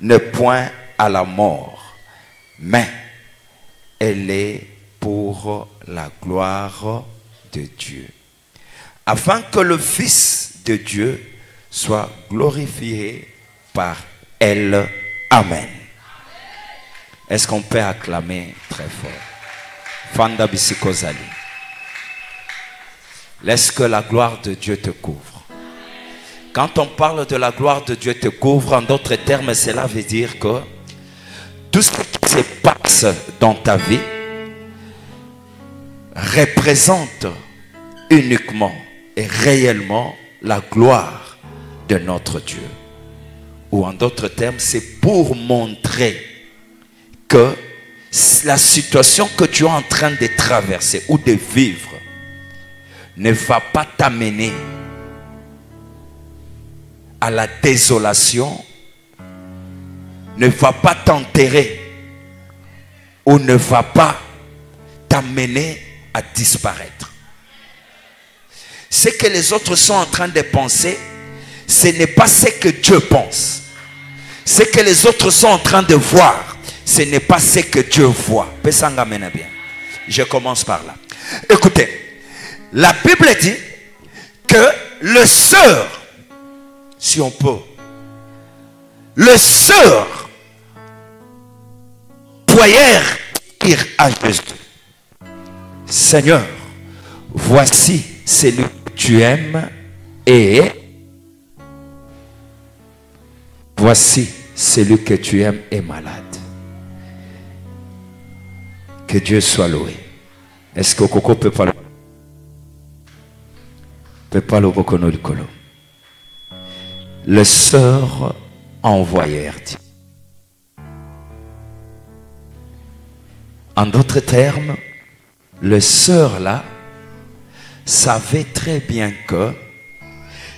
n'est point à la mort, mais elle est pour la gloire de Dieu, afin que le Fils de Dieu soit glorifié par elle. Amen. Est-ce qu'on peut acclamer très fort? Fanda Bisikozali. Laisse que la gloire de Dieu te couvre. Quand on parle de la gloire de Dieu te couvre, en d'autres termes, cela veut dire que tout ce qui se passe dans ta vie représente uniquement et réellement la gloire de notre Dieu. Ou en d'autres termes, c'est pour montrer que la situation que tu es en train de traverser ou de vivre ne va pas t'amener à la désolation, ne va pas t'enterrer ou ne va pas t'amener à disparaître. Ce que les autres sont en train de penser, ce n'est pas ce que Dieu pense. Ce que les autres sont en train de voir, ce n'est pas ce que Dieu voit. Je commence par là. Écoutez, la Bible dit que le sœur, si on peut, le sœur voyèrent dire à Jésus: Seigneur, voici celui que tu aimes et voici celui que tu aimes est malade. Que Dieu soit loué. Est-ce que Coco peut pas le reconnaître? Les sœurs envoyèrent. En d'autres termes, les sœurs là savaient très bien que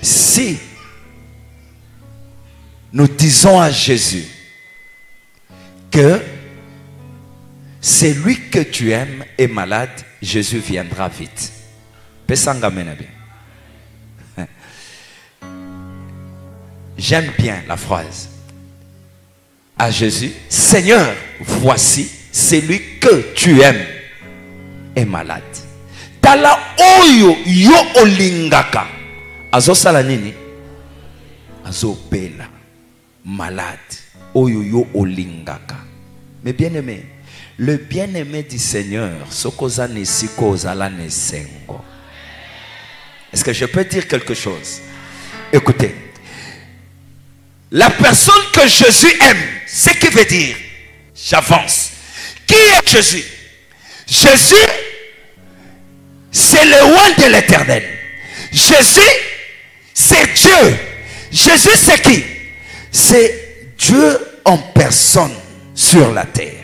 si nous disons à Jésus que c'est lui que tu aimes est malade, Jésus viendra vite. J'aime bien la phrase. À Jésus: Seigneur, voici celui que tu aimes est malade. Tala oyo yo olingaka azo sala nini? Azo bela malade. Oyo yo olingaka. Mais bien aimé, le bien-aimé du Seigneur, est-ce que je peux dire quelque chose? Écoutez, la personne que Jésus aime, ce qui veut dire, j'avance. Qui est Jésus? Jésus, c'est le roi de l'Éternel. Jésus, c'est Dieu. Jésus, c'est qui? C'est Dieu en personne sur la terre.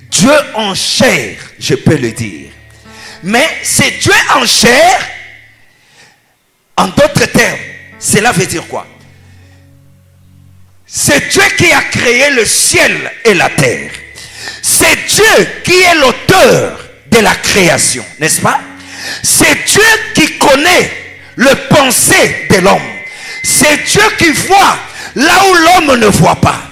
Dieu en chair, je peux le dire. Mais c'est Dieu en chair. En d'autres termes, cela veut dire quoi? C'est Dieu qui a créé le ciel et la terre. C'est Dieu qui est l'auteur de la création, n'est-ce pas? C'est Dieu qui connaît le pensée de l'homme. C'est Dieu qui voit là où l'homme ne voit pas.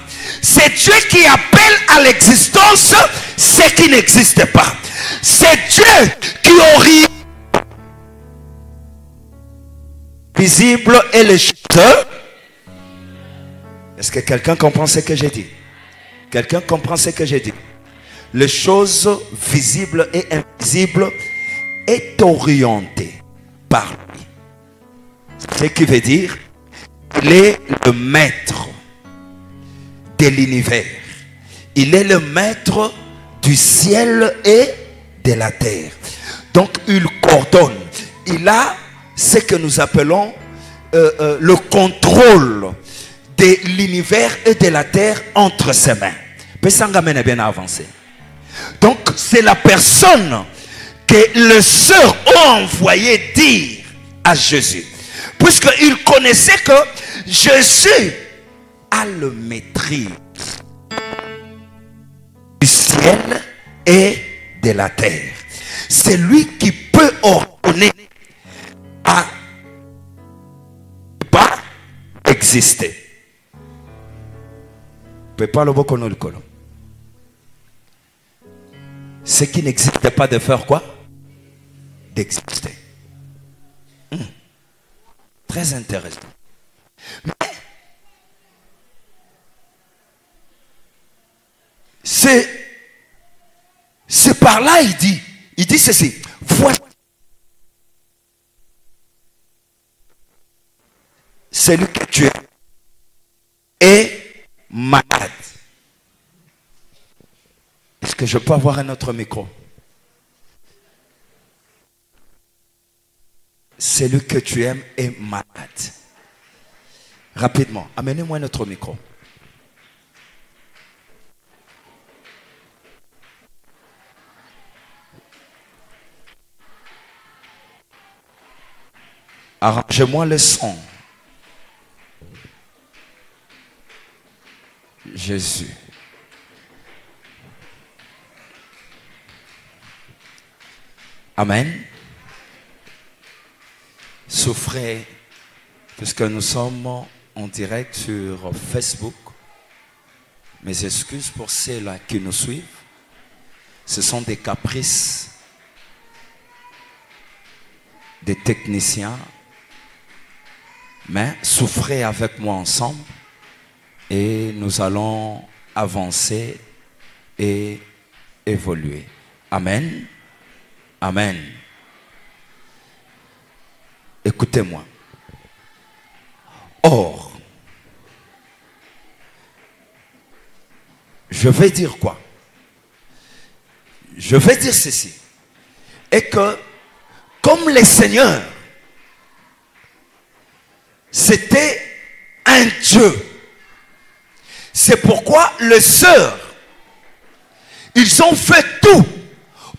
C'est Dieu qui appelle à l'existence ce qui n'existe pas. C'est Dieu qui oriente visible et les choses. Est-ce que quelqu'un comprend ce que j'ai dit? Quelqu'un comprend ce que j'ai dit? Les choses visibles et invisibles est orienté par lui. Ce qui veut dire qu'il est le maître de l'univers. Il est le maître du ciel et de la terre. Donc il coordonne. Il a ce que nous appelons le contrôle de l'univers et de la terre entre ses mains. Pessangamen est bien avancé. Donc c'est la personne que les sœurs ont envoyé dire à Jésus, puisqu'ils connaissaient que Jésus a le maîtrise du ciel et de la terre. C'est lui qui peut ordonner à pas exister. Ce qui n'existe pas de faire quoi? D'exister. Très intéressant. Mais c'est par là il dit ceci. Voici celui que tu es est malade. Est-ce que je peux avoir un autre micro? Celui que tu aimes est malade. Rapidement, amenez-moi un autre micro. Arrangez-moi le son. Jésus. Amen. Souffrez, puisque nous sommes en direct sur Facebook. Mes excuses pour ceux-là qui nous suivent. Ce sont des caprices des techniciens. Mais souffrez avec moi ensemble et nous allons avancer et évoluer. Amen. Amen. Écoutez-moi. Or, je vais dire quoi? Je vais dire ceci. Et que, comme le Seigneur, c'était un Dieu. C'est pourquoi les sœurs, ils ont fait tout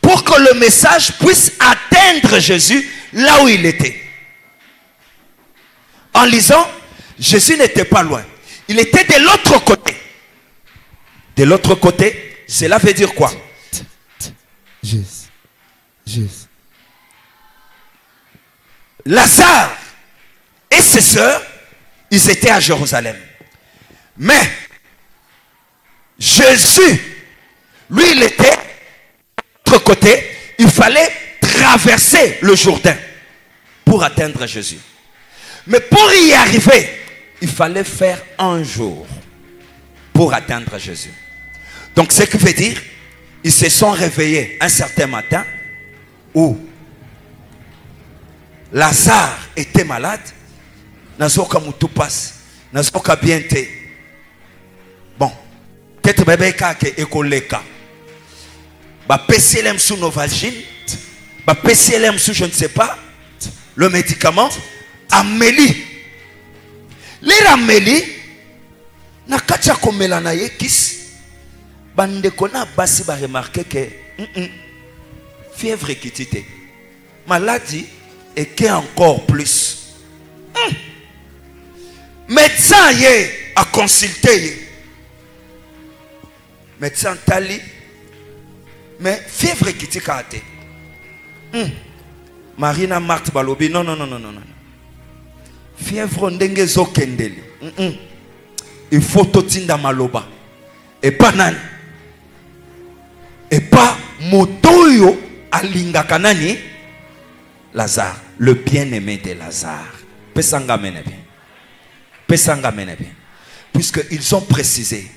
pour que le message puisse atteindre Jésus là où il était. En lisant, Jésus n'était pas loin. Il était de l'autre côté. De l'autre côté, cela veut dire quoi? Juste. Lazare et ses sœurs, ils étaient à Jérusalem. Mais Jésus, lui, il était de l'autre côté. Il fallait traverser le Jourdain pour atteindre Jésus. Mais pour y arriver, il fallait faire un jour pour atteindre Jésus. Donc, ce qui veut dire, ils se sont réveillés un certain matin où Lazare était malade. Nazoka mutu passe, nazoka bien te. Bon, peut-être bébé kake ekoleka. Ba PCLM sous Novalgine, ba PCLM sous je ne sais pas, le médicament. Amélie. Les Amélie, na kacha komela na ye kis. Bande kona basi ba remarquer que fièvre qui tite. Maladie et qui encore plus. Médecin yé a consulté. Médecin tali. Mais fièvre qui tite kate. Marina Marthe Balobi, non. Fièvre ndenge zokendeli. Il faut totinda maloba. Et pas nani. Et pas motoyo alinga kanani. Lazare, le bien-aimé de Lazare. Pesanga mene bien. Pesanga mene bien. Puisqu'ils ont précisé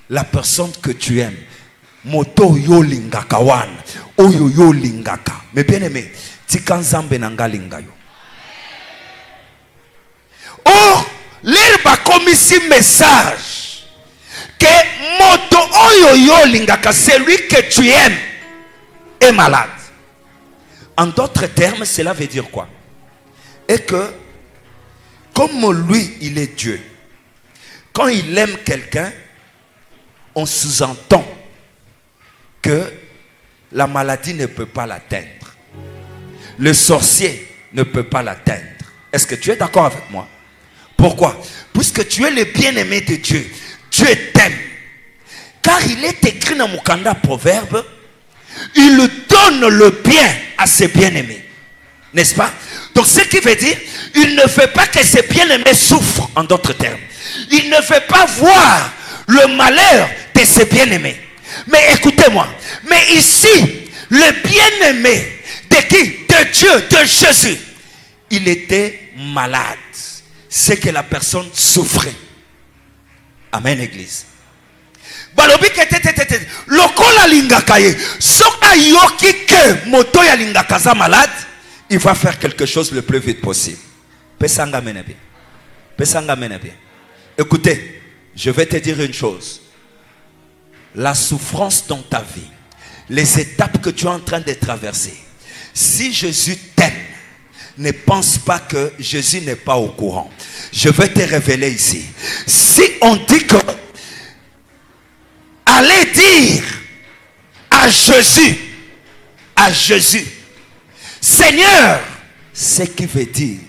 la personne que tu aimes. Moto yo lingaka wan. Oyo yo lingaka. Mais bien-aimé, tikanzambe nanga lingayo. Or, l'herbe comme ici message que moto oyo yo lingaka, celui que tu aimes est malade. En d'autres termes, cela veut dire quoi? Et que comme lui, il est Dieu. Quand il aime quelqu'un, on sous-entend que la maladie ne peut pas l'atteindre. Le sorcier ne peut pas l'atteindre. Est-ce que tu es d'accord avec moi? Pourquoi? Puisque tu es le bien-aimé de Dieu. Dieu t'aime. Car il est écrit dans Mukanda Proverbe, il donne le bien à ses bien-aimés. N'est-ce pas? Donc ce qui veut dire, il ne fait pas que ses bien-aimés souffrent, en d'autres termes. Il ne fait pas voir le malheur de ses bien-aimés. Mais écoutez-moi, mais ici, le bien-aimé de qui? De Dieu, de Jésus. Il était malade. C'est que la personne souffrait. Amen, Église. Balobi ke lokola lingaka ye soka yoki ke moto ya lingaka za malade, il va faire quelque chose le plus vite possible. Pesanga menabe. Pesanga menabe. Écoutez, je vais te dire une chose. La souffrance dans ta vie, les étapes que tu es en train de traverser, si Jésus t'aime, ne pense pas que Jésus n'est pas au courant. Je vais te révéler ici. Si on dit que allez dire à Jésus, Seigneur, ce qui veut dire,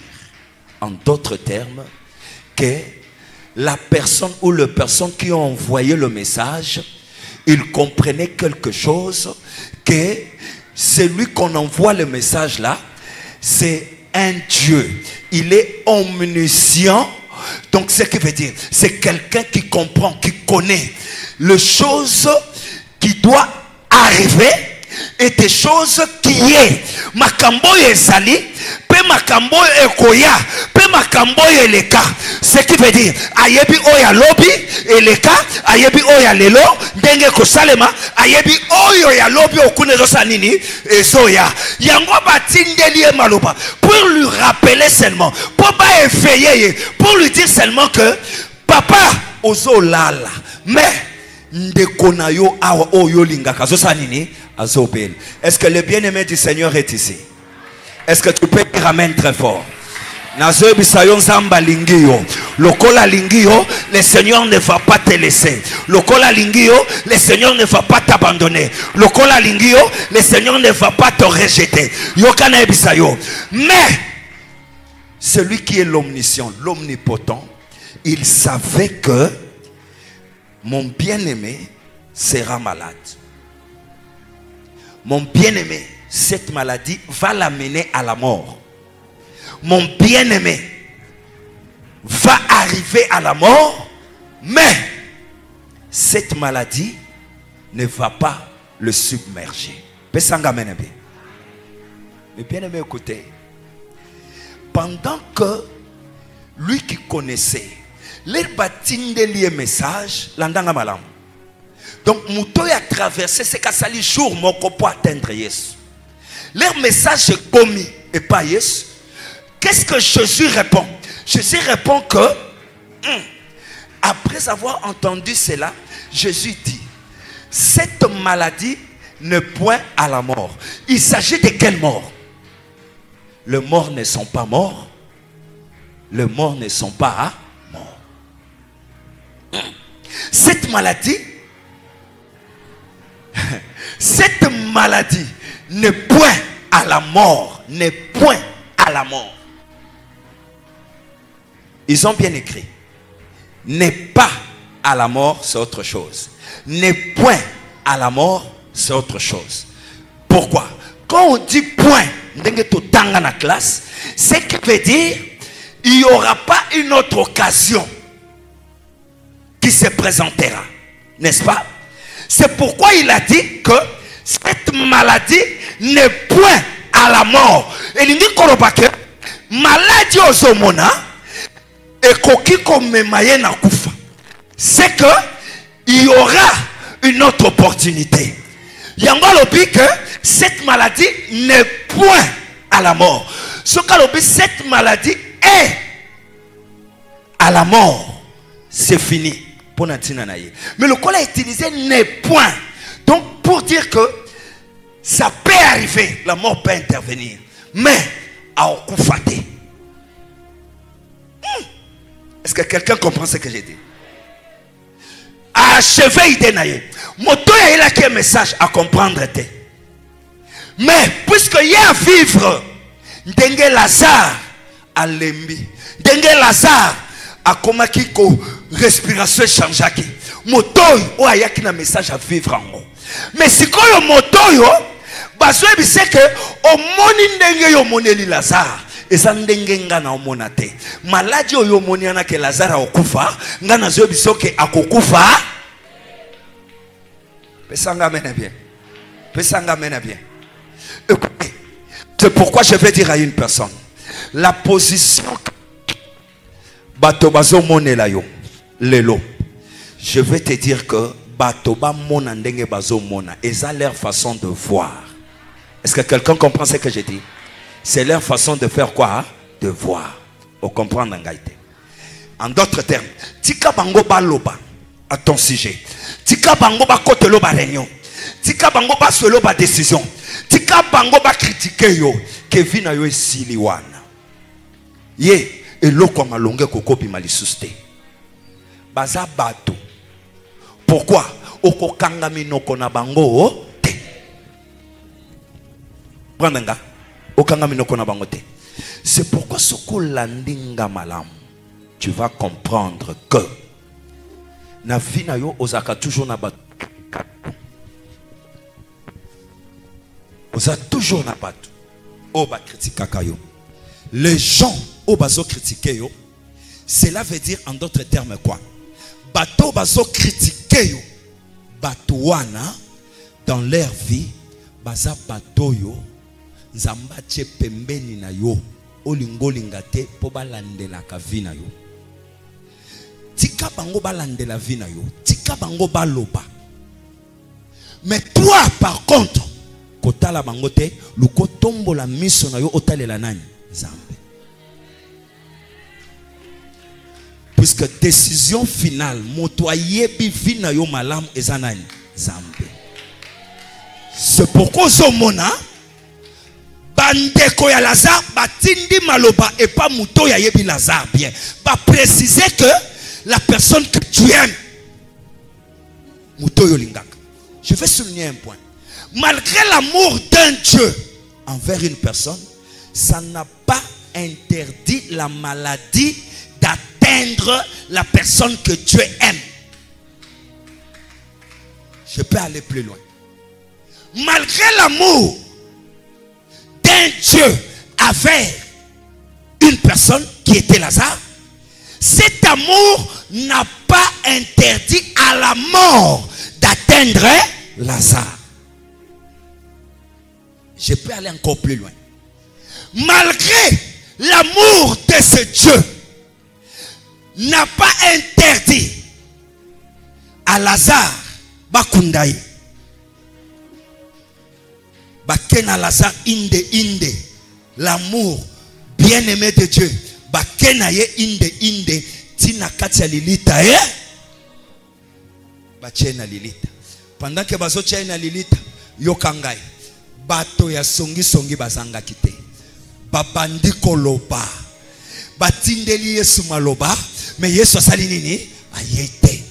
en d'autres termes, que la personne ou les personnes qui ont envoyé le message, ils comprenaient quelque chose, que celui qu'on envoie le message là, c'est un Dieu. Il est omniscient. Donc ce qui veut dire, c'est quelqu'un qui comprend, qui connaît les choses qui doivent arriver et des choses qui est. Makambo ezali, pe makambo ekoya, pe makambo eleka. Ce qui veut dire, ayebi oya lobi eleka, ayebi oya lelo, ndenge kosalema, ayebi oyo ya lobi okune zosa nini ezoya. Yango batindeli maloba pour lui rappeler seulement, pour pas effrayer, pour lui dire seulement que papa ozo lala, mais ndekonayo awa oyo lingaka zosa nini azobel. Est-ce que le bien-aimé du Seigneur est ici? Est-ce que tu peux dire amen très fort? Nazo bisayon zamba lingio. Lokola lingio, le Seigneur ne va pas te laisser. Lokola lingio, le Seigneur ne va pas t'abandonner. Lokola lingio, le Seigneur ne va pas te rejeter. Yokana bisayo. Mais celui qui est l'omniscient, l'omnipotent, il savait que mon bien-aimé sera malade. Mon bien-aimé, cette maladie va l'amener à la mort. Mon bien-aimé va arriver à la mort, mais cette maladie ne va pas le submerger. Le bien-aimé, écoutez, pendant que lui qui connaissait les bâtines de message, l'andanga malam. Donc, Mouto a traversé ce qu'à jour mon pour atteindre Jésus. Leur message est commis et pas Jésus. Qu'est-ce que Jésus répond? Jésus répond que après avoir entendu cela, Jésus dit, cette maladie ne point à la mort. Il s'agit de quelle mort? Les morts ne sont pas morts. Les morts ne sont pas morts. Cette maladie n'est point à la mort. N'est point à la mort. Ils ont bien écrit. N'est pas à la mort, c'est autre chose. N'est point à la mort, c'est autre chose. Pourquoi? Quand on dit point, dans la classe, c'est qui veut dire il n'y aura pas une autre occasion qui se présentera. N'est-ce pas? C'est pourquoi il a dit que cette maladie n'est point à la mort. Et il dit que maladie aux homona et c'est que il y aura une autre opportunité. Il y a que cette maladie n'est point à la mort. Ce que cette maladie est à la mort, c'est fini. Mais le col a utilisé n'est point. Donc pour dire que ça peut arriver, la mort peut intervenir. Mais à Okufate. Est-ce que quelqu'un comprend ce que j'ai dit? Achevé idée. Moto il a un message à comprendre. Mais puisqu'il y a à vivre, Dengue Lazare à l'embi. Dengue Lazare à comment qui respiration changeaki. Moto ou a un message à vivre en haut. Mais si quand le moto yo, baso c'est que au moni dengue yo moneli Lazare. eza ndenge nga na omona te. Maladie oyo moniana ke Lazare okufa, nga na zo biso ke akokufa. Pesanga mena bien. Pesanga mena bien. Écoutez, c'est pourquoi je vais dire à une personne, la position bato bazo monela yo lelo. Je vais te dire que bato ba mona ndenge bazo mona, eza leur façon de voir. Est-ce que quelqu'un comprend ce que je dis? C'est leur façon de faire quoi? De voir. Vous comprenez? En d'autres termes, tika bango ba loba à ton sujet. Tika bango ba kote loba réunion. Tika bango ba solo ba décision. Tika bango ba critiquer yo. Kevin ayo esili wana. Ye eloko malonge kokobi malisuste. Baza bato. Pourquoi? Oko kangami noko na bango te. Prendanga. Okangami noko na bango te. C'est pourquoi soko landinga malam. Tu vas comprendre que na vie na yo ozaka toujours na bato. Oza toujours na bato. O ba critique kayo. Les gens au bazo critiquer yo, cela veut dire en d'autres termes quoi? Bato bazo critiquer yo, bato wana dans leur vie, baza bato yo, nzamba che pembeni na yo, olingo lingate po balandela ka vi na yo. Tika bango balandela vi na yo, tika bango baloba. Mais toi par contre, kotala bango te, luko tombo la miso na yo otalela nani? Zambe. Puisque décision finale, motoye bivi na yo malam ezanani Zambe. C'est pourquoi Zomona bandeko ya Lazare batindi maloba et pas muto ya yebi Lazare bien. Ba préciser que la personne que tu aimes muto yo lingaka. Je vais souligner un point. Malgré l'amour d'un Dieu envers une personne, ça n'a pas interdit la maladie d'atteindre la personne que Dieu aime. Je peux aller plus loin. Malgré l'amour d'un Dieu avec une personne qui était Lazare, cet amour n'a pas interdit à la mort d'atteindre Lazare. Je peux aller encore plus loin. Malgré l'amour de ce Dieu, n'a pas interdit à Lazare Bakundaï Bakena Lazare inde l'amour bien-aimé de Dieu Bakena ye inde tina katia lilita Bachena lilita pendant que bazo chena lilita yokangai bato ya songi bazanga kite babandi koloba batindeli Yesu maloba mais Yesu asali nini ayete.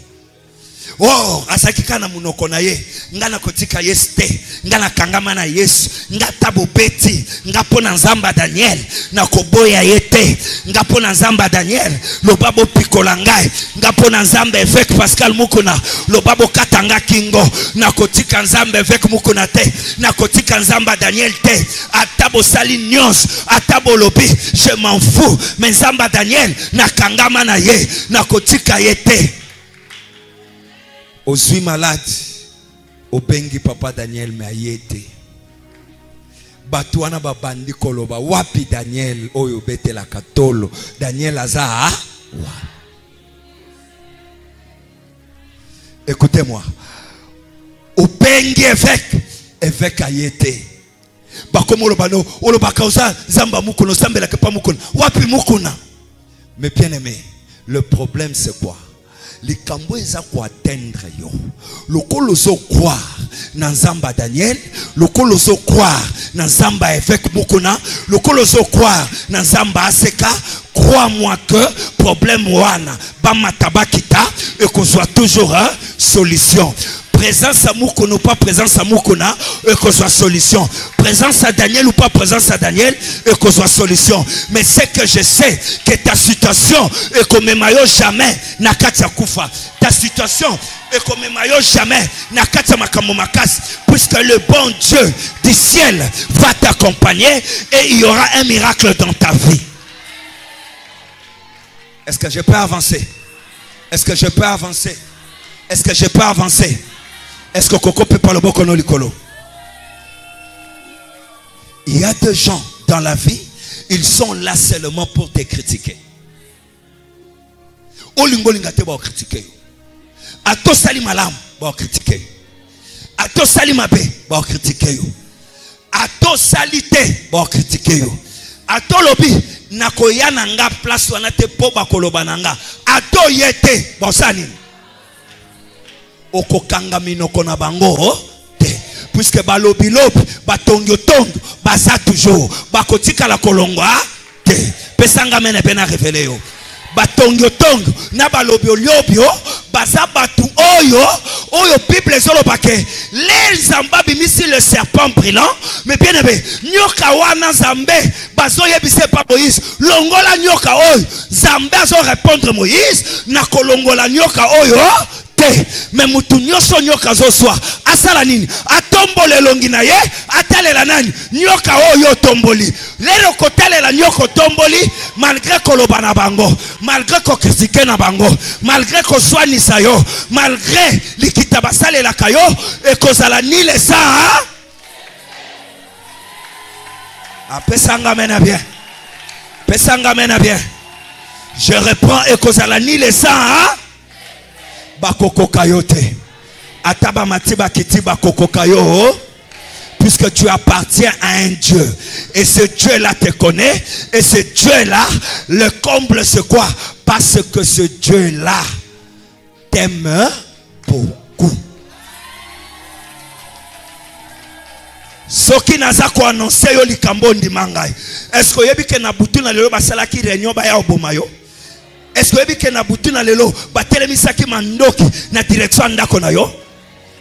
Oh asakika na munoko na ye ngana kotika Yesu te ngana kangama na Yesu ngata bobeti ngapona nzamba Daniel na koboya yete ngapona nzamba Daniel lobabo pikola ngai ngapona nzamba avec Pascal Mukuna lobabo katanga kingo na kotika nzamba avec Mukuna te na kotika nzamba Daniel te atabo sali nyons atabo lobi je m'en fous mais nzamba Daniel na kangama na ye na kotika yete. Ozui malade obengi papa Daniel me ayete batuana babandi koloba wapi Daniel oyo bete la katolo Daniel aza écoutez-moi obengi évêque ayete bakomo lobano oloba kauza zamba mukono sambela ke pa mukono wapi mukuna. Mais bien aimé, le problème c'est quoi? Les kambo eza ko atteindre yo. Lokolo zo croire na nzamba Daniel, lokolo zo croire na nzamba évêque Mukuna, lokolo zo croire na nzamba Aseka. Crois-moi que problème wana ba matabakita et qu'on soit toujours une solution. présence à Moukono, pas présence à Moukona, et que soit solution. Présence à Daniel ou pas présence à Daniel, et que soit solution. Mais c'est que je sais que ta situation, et que mes maillots jamais, n'a qu'à koufa. Ta situation, et que mes maillots jamais, n'a qu'à makamomakas. Puisque le bon Dieu du ciel va t'accompagner, et il y aura un miracle dans ta vie. Est-ce que je peux avancer? Est-ce que je peux avancer? Est-ce que je peux avancer? Est-ce que Coco peut pas le bokono likolo? Il y a des gens dans la vie, ils sont là seulement pour te critiquer. Olingolingate ba critiquer. Ato sali malam ba critiquer. Ato sali mabe ba critiquer. Ato salite ba critiquer. Ato lobi nakoya nanga place wana te po ba koloba nanga. Ato yete ba sani. Okokanga minoko na bango te. Puisque balobi lobi batongo tongo baza toujours bakotika la kolongwa te. Pesanga mene pena révélé yo. Batongo tongo na balobi oliobio baza batu oyo Bible zolobake les zambabi misi le serpent brillant mais bien aimé nyoka wana zambe bazo yebise pa Moïse longola nyoka oyo zambe azo répondre Moïse na kolongola nyoka oyo mais mutu nyonso nyoka zoswa asala nini atombole longi na ye atalela nani nyoka oyo tomboli lero kotalela nyoko tomboli malgré koloba na bango malgré ko critiquer na bango malgré ko soinisa yo malgré likita basalela kayo e kozala ni le sa apesanga mena bien pesanga mena bien je reprends e kozala ni le sa bakoko kayote ataba matiba kitiba koko kayo puisque tu appartiens à un Dieu et ce Dieu là te connaît et ce Dieu là le comble c'est quoi? Parce que ce Dieu là t'aime beaucoup. Soki naza ko annoncer yo likambo ndimangai est-ce que yebi ke na butu na lelo basala ki réunion ba ya oboma yo? Est-ce que vous avez vu que lelo batelemisaki mandoki na direction ndako na yo?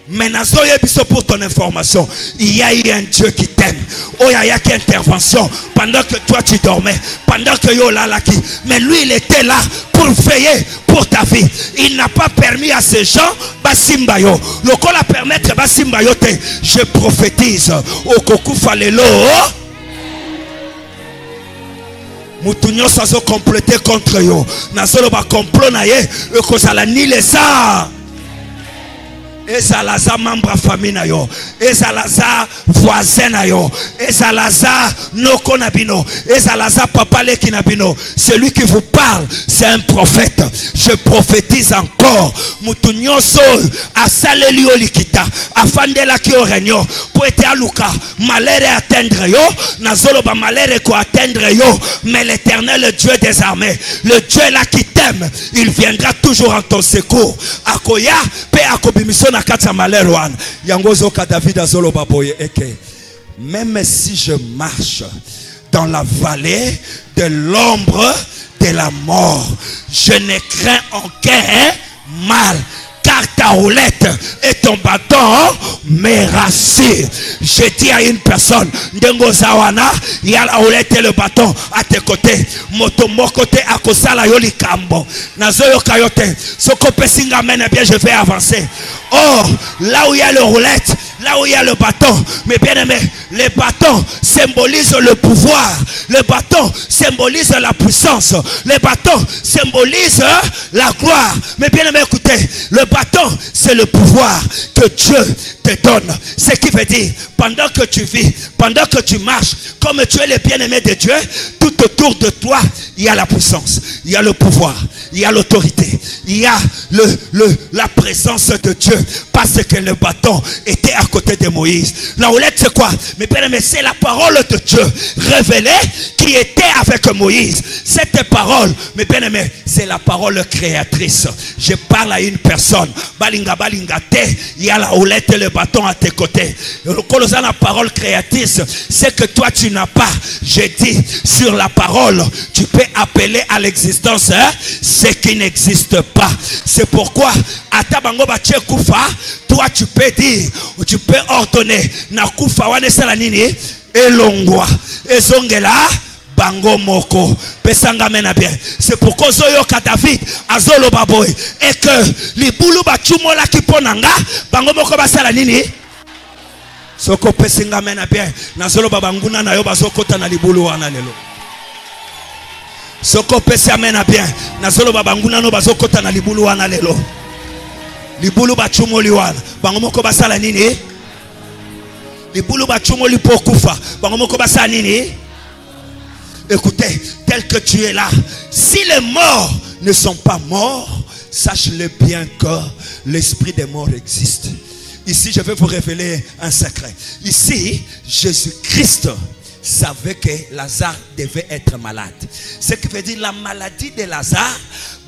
Mais nazoye biso pour ton information, il y a eu un Dieu qui t'aime. Oh il y a une intervention pendant que toi tu dormais, pendant que yo lalaki, mais lui il était là pour veiller pour ta vie. Il n'a pas permis à ces gens basimba yo. Lokola permettre basimba yo te. Je prophétise au kokufa lelo. Moutounyo sazo compléter contre yo. Nazolo ba complot na ye e kozala ni lesa. Ezalaza membre famille na yo. Ezalaza voisin na yo. Ezalaza noko na bino. Ezalaza papa leki na bino. Celui qui vous parle, c'est un prophète. Je prophétise encore. Moutounyo so asaleli olikita. Afandela ki orenyo. Pour être aluka. Malheur atteindre yo. Nazolo ba malheur ko atteindre yo. Mais l'Éternel, le Dieu des armées, le Dieu là qui t'aime, il viendra toujours en ton secours. Akoya pe akobimiso na kata malheur wan. Yangozo ka David azolo baboye eke. Même si je marche dans la vallée de l'ombre de la mort, je ne crains aucun mal. Car ta roulette et ton bâton me rassurent. Je dis à une personne, Ndengo Zawana, il y a la roulette et le bâton à tes côtés. Moto mon côté à Kosala Yoli Kambo. Nazoyo Kayote. Soko Pesinga mène bien, je vais avancer. Or, là où il y a le roulette, là où il y a le bâton, mais bien aimé, les bâtons symbolisent le pouvoir. Le bâton symbolise la puissance. Les bâtons symbolisent la gloire. Mais bien aimé, écoutez, le bâton, c'est le pouvoir que Dieu te donne. Ce qui veut dire, pendant que tu vis, pendant que tu marches, comme tu es le bien-aimé de Dieu, tout autour de toi, il y a la puissance, il y a le pouvoir, il y a l'autorité, il y a la présence de Dieu. Parce que le bâton était à côté de Moïse. La houlette c'est quoi? Mais bien aimé, c'est la parole de Dieu révélée qui était avec Moïse. Cette parole, mais bien aimé, c'est la parole créatrice. Je parle à une personne. Balinga balinga te, il y a la houlette et le bâton à tes côtés. La parole créatrice, c'est que toi tu n'as pas. J'ai dit, sur la parole, tu peux appeler à l'existence ce qui n'existe pas. C'est pourquoi, à Tabango Bache Koufa, toi tu peux dire, ou tu peux ordonner, na Koufa wane salanini, elongwa, ezongela, bango moko, pesanga mena bien. C'est pourquoi Zoyoka David, azolo baboy, et que les boulou bachumola kiponanga, bango moko basalanini. Soko pesinga mena bien, nazolo babanguna na yo bazokota na libulu wana lelo. Soko pesi amena bien. Nazolo babanguna no bazokota na libulu wana lelo. Libulu bachumoli wana. Bango moko basala nini? Libulu bachumoli pokufa. Bango moko basala nini? Écoutez, tel que tu es là, si les morts ne sont pas morts, sache-le bien que l'esprit des morts existe. Ici, je vais vous révéler un secret. Ici, Jésus-Christ savait que Lazare devait être malade. Ce qui veut dire la maladie de Lazare,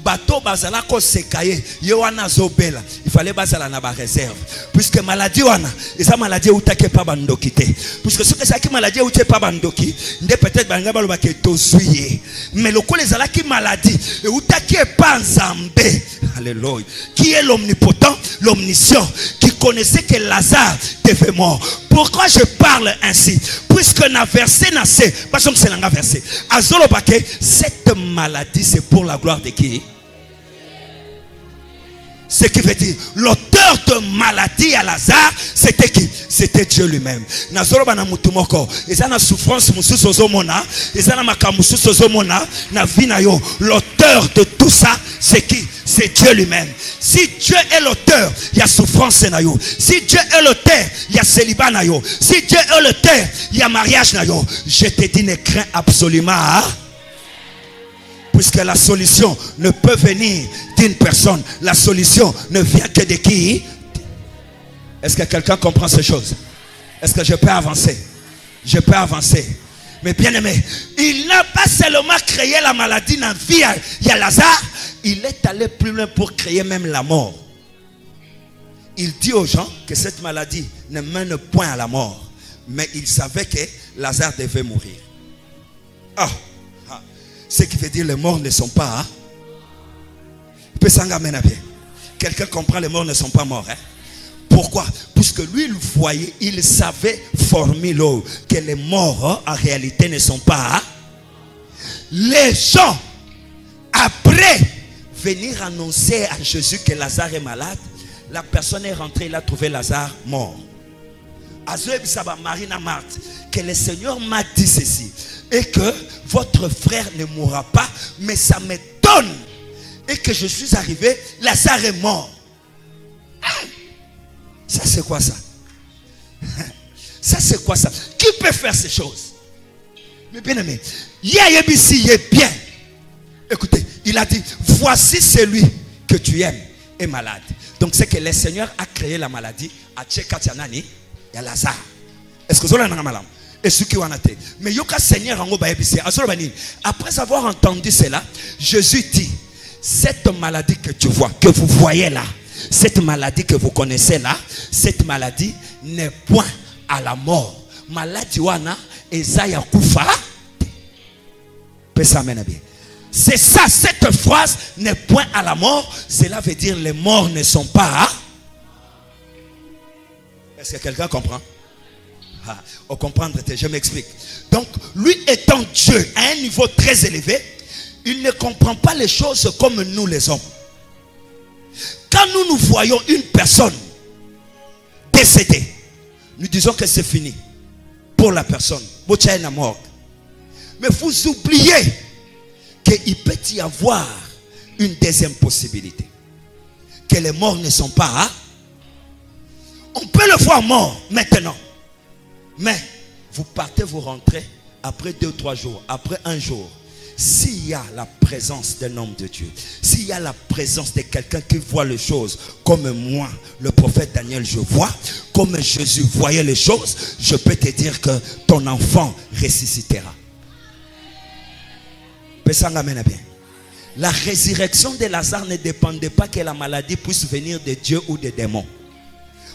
bateau bazala ko sekaye yoana zobela, il fallait bazala na ba réserve puisque maladie wana esa maladie utake pa bandokite puisque ce que ça qui maladie utake pa bandoki nde peut-être banga baloba ke tozuye mais le ko les ala qui maladie utake pa nzambe. Alléluia, qui est l'omnipotent, l'omniscient, qui connaissait que Lazare devait mort. Pourquoi je parle ainsi? Puisque na verset na c'est pas comme c'est l'anga verset azolo bake, cette maladie c'est pour la gloire de qui? Ce qui veut dire, l'auteur de maladie à Lazare, c'était qui? C'était Dieu lui-même. Nazoro bana mutumoko, ezana souffrance mususu ozomona, ezana makamususu ozomona, na vina yo. L'auteur de tout ça, c'est qui? C'est Dieu lui-même. Si Dieu est l'auteur, il y a souffrance na yo. Si Dieu est l'auteur, il y a célibat na yo. Si Dieu est l'auteur, il y a mariage na yo. Je te dis, ne crains absolument hein? Puisque la solution ne peut venir d'une personne. La solution ne vient que de qui? Est-ce que quelqu'un comprend ces choses? Est-ce que je peux avancer? Je peux avancer. Mais bien aimé, il n'a pas seulement créé la maladie dans la vie. Il y a Lazare. Il est allé plus loin pour créer même la mort. Il dit aux gens que cette maladie ne mène point à la mort. Mais il savait que Lazare devait mourir. Ah! Ce qui veut dire les morts ne sont pas. Quelqu'un comprend, les morts ne sont pas morts. Hein? Pourquoi? Puisque lui, il voyait, il savait formuler que les morts en réalité ne sont pas. Les gens, après venir annoncer à Jésus que Lazare est malade, la personne est rentrée, il a trouvé Lazare mort. Marina Marthe, que le Seigneur m'a dit ceci, et que votre frère ne mourra pas, mais ça m'étonne, et que je suis arrivé, Lazare est mort. Ça c'est quoi ça? Ça c'est quoi ça? Qui peut faire ces choses? Mais bien aimé, Yabisi est bien. Écoutez, il a dit, voici celui que tu aimes est malade. Donc c'est que le Seigneur a créé la maladie à Tchekatianani et à Lazare. Est-ce que vous avez un malade? Et ce qui en a été. Mais yoka Seigneur en après avoir entendu cela, Jésus dit, cette maladie que tu vois, que vous voyez là, cette maladie que vous connaissez là, cette maladie n'est point à la mort. Maladie wana ezaya kufa. C'est ça, cette phrase n'est point à la mort. Cela veut dire les morts ne sont pas. Est-ce que quelqu'un comprend? Au comprendre, je m'explique. Donc, lui étant Dieu à un niveau très élevé, il ne comprend pas les choses comme nous les hommes. Quand nous voyons une personne décédée, nous disons que c'est fini pour la personne. Mais vous oubliez qu'il peut y avoir une deuxième possibilité. Que les morts ne sont pas. On peut le voir mort maintenant. Mais vous partez, vous rentrez après 2 ou 3 jours, après 1 jour. s'il y a la présence d'un homme de Dieu, s'il y a la présence de quelqu'un qui voit les choses comme moi, le prophète Daniel, je vois, comme Jésus voyait les choses, je peux te dire que ton enfant ressuscitera. La résurrection de Lazare ne dépendait pas que la maladie puisse venir de Dieu ou des démons.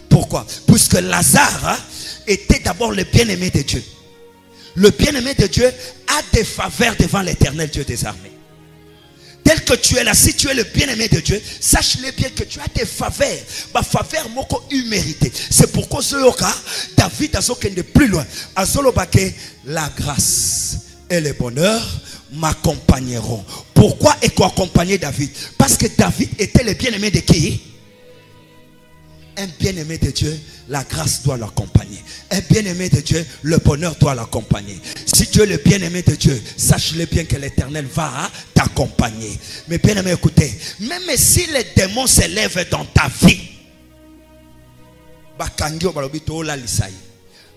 Pourquoi? Puisque Lazare était d'abord le bien-aimé de Dieu. Le bien-aimé de Dieu a des faveurs devant l'Éternel Dieu des armées. Tel que tu es là, si tu es le bien-aimé de Dieu, sache-le bien que tu as des faveurs. Ma faveur moko humérité. C'est pourquoi David a de plus loin. La grâce et le bonheur m'accompagneront. Pourquoi est-ce accompagné David? Parce que David était le bien-aimé de qui? Un bien-aimé de Dieu, la grâce doit l'accompagner. Un bien-aimé de Dieu, le bonheur doit l'accompagner. Si tu es le bien-aimé de Dieu, sache-le bien que l'Éternel va t'accompagner. Mais bien-aimé, écoutez, même si les démons s'élèvent dans ta vie,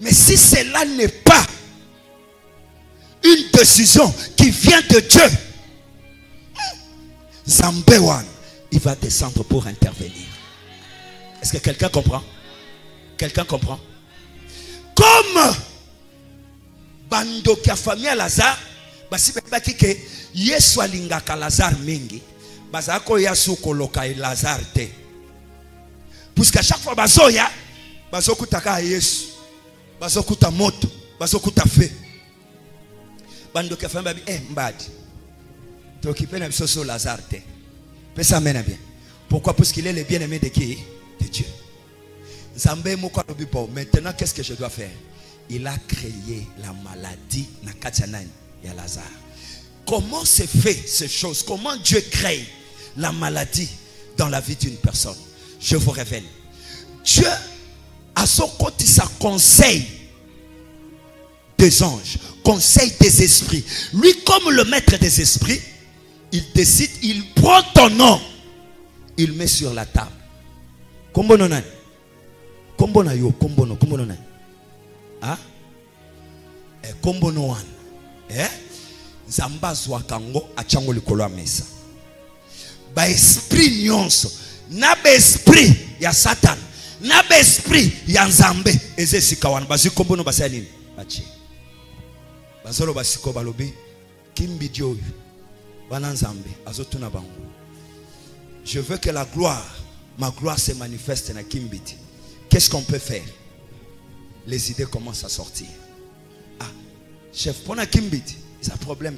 mais si cela n'est pas une décision qui vient de Dieu, Zambewan, il va descendre pour intervenir. Est-ce que quelqu'un comprend? Quelqu'un comprend? Comme bando qui a famille à Lazare, basi baki ke Yesu alingaka Lazare mingi, bazako yasu koloka Lazare te. Puisqu'à chaque fois bazoya, bazokutaka Yesu, bazokuta moto, bazokuta feu. Bando qui a famille babi mbadi. T'occupes na biso sur Lazare te. Pesa mena bien. Pourquoi? Parce qu'il est le bien-aimé de qui? De Dieu. Maintenant, qu'est-ce que je dois faire? Il a créé la maladie na Katianan et à Lazare. Comment se fait ces choses? Comment Dieu crée la maladie dans la vie d'une personne? Je vous révèle. Dieu, à son côté, ça conseille des anges, conseille des esprits. Lui, comme le maître des esprits, il décide, il prend ton nom, il met sur la table. Kombo no nani? Kombo na yo, kombo no nani? Ah? Kombo no wan. Zamba zwakango achango likolo mesa. Ba esprit nyonso, na ba esprit ya Satan, na ba esprit ya Nzambe, eze sikawan bazi kombo no basaya nini? Bachi. Bazolo basiko balobi kimbi dio bana Nzambe azotuna bango. Je veux que la gloire, ma gloire se manifeste na Kimbiti. Qu'est-ce qu'on peut faire? Les idées commencent à sortir. Ah, chef, pour na Kimbiti, c'est un problème.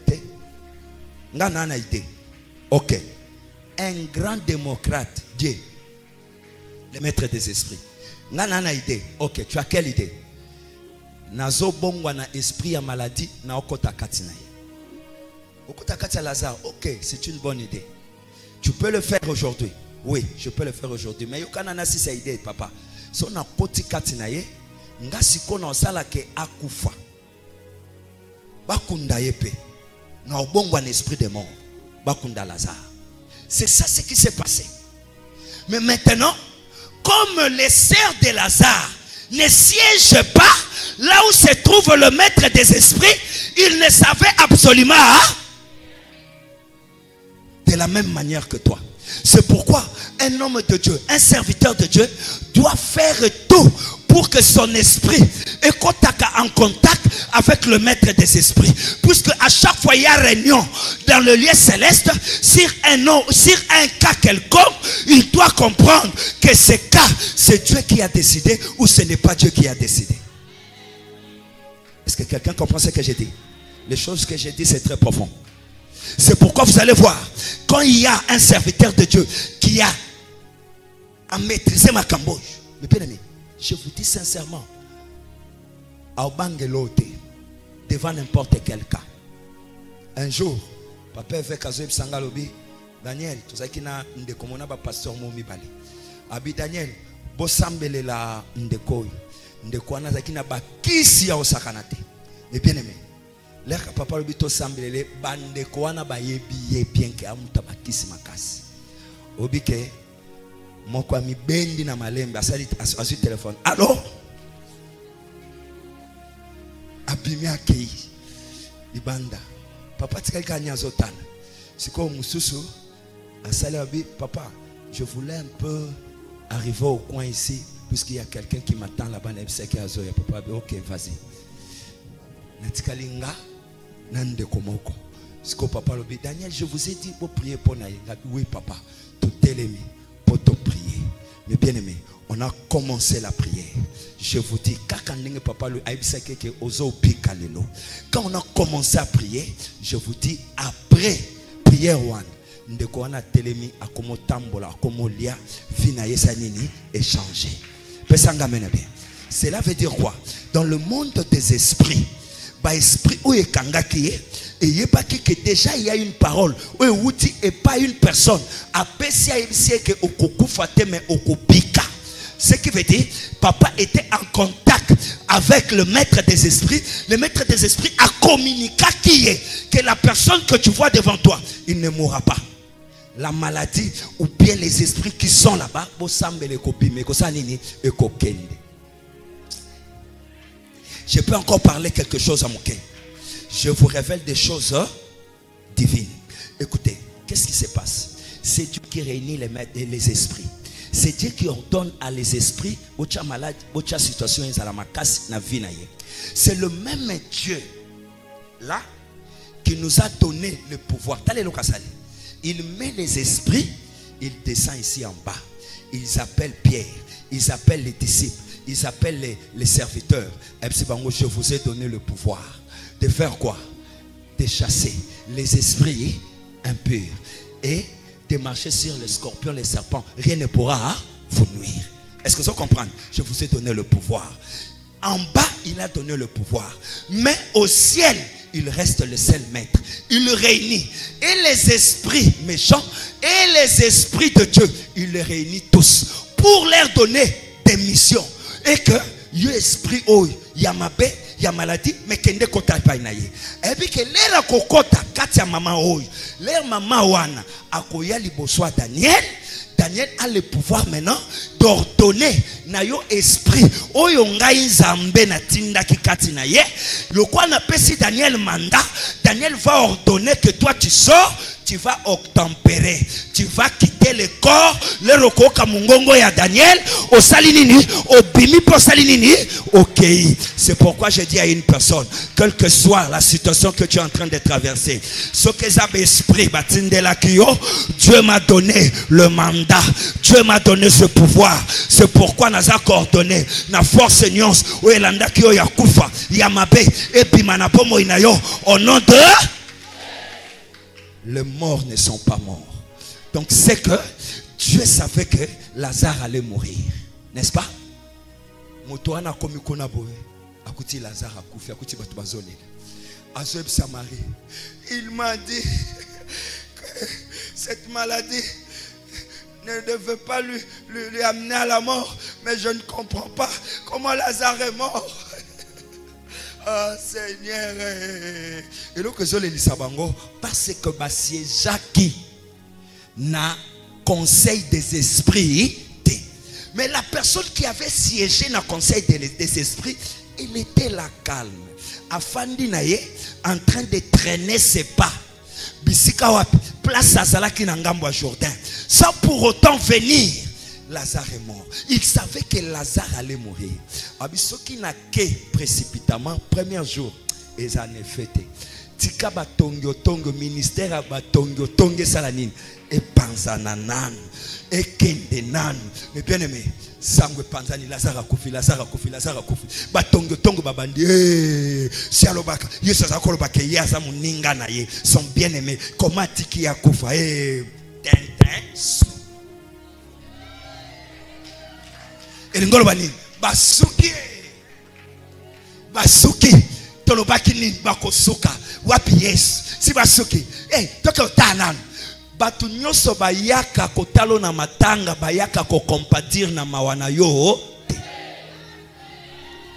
Nga nana idée. Ok. Un grand démocrate, Dieu, le maître des esprits. Nga nana idée. Ok, tu as quelle idée? Nazo bongwa na esprit ya maladie na okota katina. Okota katia Lazare. Ok, c'est une bonne idée. Tu peux le faire aujourd'hui. Oui, je peux le faire aujourd'hui. Mais yokanana si c'est idée, papa. Si on a koti katinaye, nga siko na osala ke akufa. Bakunda yepe. Na obongwa na esprit de mort. Bakunda Lazare. C'est ça ce qui s'est passé. Mais maintenant, comme les sœurs de Lazare ne siègent pas là où se trouve le maître des esprits, ils ne savaient absolument de la même manière que toi. C'est pourquoi un homme de Dieu, un serviteur de Dieu doit faire tout pour que son esprit est en contact avec le maître des esprits. Puisque à chaque fois il y a réunion dans le lieu céleste, sur un cas quelconque, il doit comprendre que ce cas, c'est Dieu qui a décidé ou ce n'est pas Dieu qui a décidé. Est-ce que quelqu'un comprend ce que j'ai dit? Les choses que j'ai dit, c'est très profond. C'est pourquoi vous allez voir, quand il y a un serviteur de Dieu qui a à maîtriser ma camboge, mais bien aimé, je vous dis sincèrement, à Obangelote, devant n'importe quel cas, un jour, papa fait Kazoib Sangalobi, Daniel, tout ça qui n'a ndekomona ba pasteur Momi Bali. Abi Daniel, bosambele la ndekoi, ndekwana zakina ba kisi ya osakanate. Mais bien aimé, l'air papa le bito sambele bande koana ba yebi bien que amuta bakisi makasi. Obike moko mi bendi na malembe asali asu téléphone. Allô? Abimi akei libanda Papa, tu as gagné à Zotan. C'est comme Moussoussou. À Salabi, papa, je voulais un peu arriver au coin ici, puisqu'il y a quelqu'un qui m'attend là-bas. Papa, ok, vas-y. Natikalinga, Nande Komoko. C'est comme papa, Daniel, je vous ai dit pour prier pour Naï. Oui, papa, tout est aimé pour te prier. Mais bien aimé, on a commencé la prière. Je vous dis, quand on a commencé à prier, je vous dis, après prière one, ndekona telemi akomo tambola akomo lia vina yesanini échanger. Cela veut dire quoi? Dans le monde des esprits, bah esprit ou ekangaki et yebaki que déjà il y a une parole ou outi et pas une personne. Apesi ayebisie que okokufa te mais okopika. Ce qui veut dire, papa était en contact avec le maître des esprits. Le maître des esprits a communiqué qui est, que la personne que tu vois devant toi, il ne mourra pas. La maladie ou bien les esprits qui sont là-bas, je peux encore parler quelque chose à mon cœur. Je vous révèle des choses divines. Écoutez, qu'est-ce qui se passe? C'est Dieu qui réunit les esprits. C'est Dieu qui ordonne à les esprits, c'est le même Dieu là qui nous a donné le pouvoir. Il met les esprits, il descend ici en bas. Ils appellent Pierre, ils appellent les disciples, ils appellent les serviteurs. Je vous ai donné le pouvoir de faire quoi? De chasser les esprits impurs et de marcher sur les scorpions, les serpents. Rien ne pourra vous nuire. Est-ce que vous comprenez? Je vous ai donné le pouvoir. En bas, il a donné le pouvoir. Mais au ciel, il reste le seul maître. Il le réunit. Et les esprits méchants et les esprits de Dieu, il les réunit tous pour leur donner des missions. Et que, il y a esprit, oh, il y a mabe, il y a maladie, mais qu'il ne kota pas naïe. Et puis que l'air kokota, katia maman oh, l'air maman wana, akoya libosoa Daniel. Daniel a le pouvoir maintenant d'ordonner na yo esprit oyo ngai nzambe na tinda kikati na ye. Le quoi n'a pas si Daniel mandat, Daniel va ordonner que toi tu sors, tu vas obtempérer, tu vas quitter le corps, le roko kamungongo ya Daniel, au salinini, au bimi pour salinini, ok. C'est pourquoi je dis à une personne, quelle que soit la situation que tu es en train de traverser, ce que j'avais esprit, Dieu m'a donné le mandat, Dieu m'a donné ce pouvoir. C'est pourquoi nous avons coordonné na force union, où elanda kio ya kufa, yamabe, et bimana pomo inayo, au nom de les morts ne sont pas morts. Donc c'est que Dieu savait que Lazare allait mourir. N'est-ce pas? Motoana komikona boe. Akuti Lazare akufi, akuti batu bazole. Azoeb Samarie. Il m'a dit que cette maladie ne devait pas lui amener à la mort. Mais je ne comprends pas comment Lazare est mort. Ah Seigneur. Et donc je l'ai dit parce que c'est Jacques n'a conseil des esprits. Mais la personne qui avait siégé dans le conseil des esprits, il était là calme. Afandi naye en train de traîner ses pas. Bisika wapi place à Zalaki Nangambo à Jourdain. Sans pour autant venir. Lazare est mort. Il savait que Lazare allait mourir. Abisoki n'a que précipitamment, premier jour, et en effet, tika batongo tongo ministère batongo tongo salanine et panzananan et kendenan. Mais bien aimé, sangwe panzani Lazare akufi, Lazare akufi, Lazare akufi. Batongo tongo babandi. Si alobaka, yeso zakoloba ke yaza muninga na ye, son bien aimé. Comment tiki akufa basuki basuki tolobaki ni bakosuka wapi yes si basuki toka tanan batu nyoso bayaka kotalo na matanga bayaka ko compatir na mawana yo.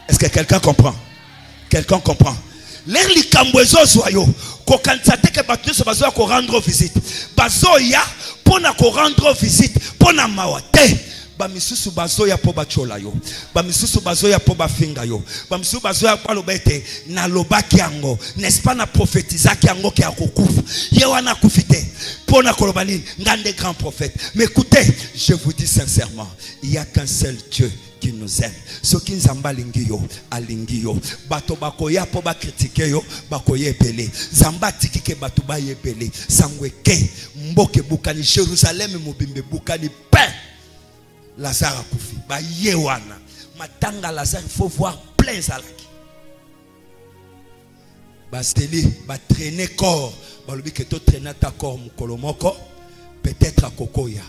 Est-ce que quelqu'un comprend? Quelqu'un comprend? L'air likambwezo soyo ko kansate ke batu nyoso bazo ko rendre visite bazo ya pona ko rendre visite pona mawate bamisusu bazoya po bachola yo, bamisusu bazoya po bafinga yo, bamisusu bazoya po lobete na lobaki yango, n'est-ce pas na prophétisaki yango ki akokufa ye wana kufite pona kolobanini ngande grand prophète. Mais écoutez, je vous dis sincèrement, il y a qu'un seul Dieu qui nous aime. Ce qui nous alingi yo, alingi yo. Bato bakoya po ba critiquer yo, bakoye pelé. Zamba tikike bato ba ye pelé. Sangweke, mboke bukani Jérusalem mobimbe bukani pain. Lazare akufi. Ba ye wana. Matanga Lazare, il faut voir plein zalaki. Ba steli, ba traîner corps. Ba lobi ke to traîner ta corps mukolo moko. Peut-être à Kokoya.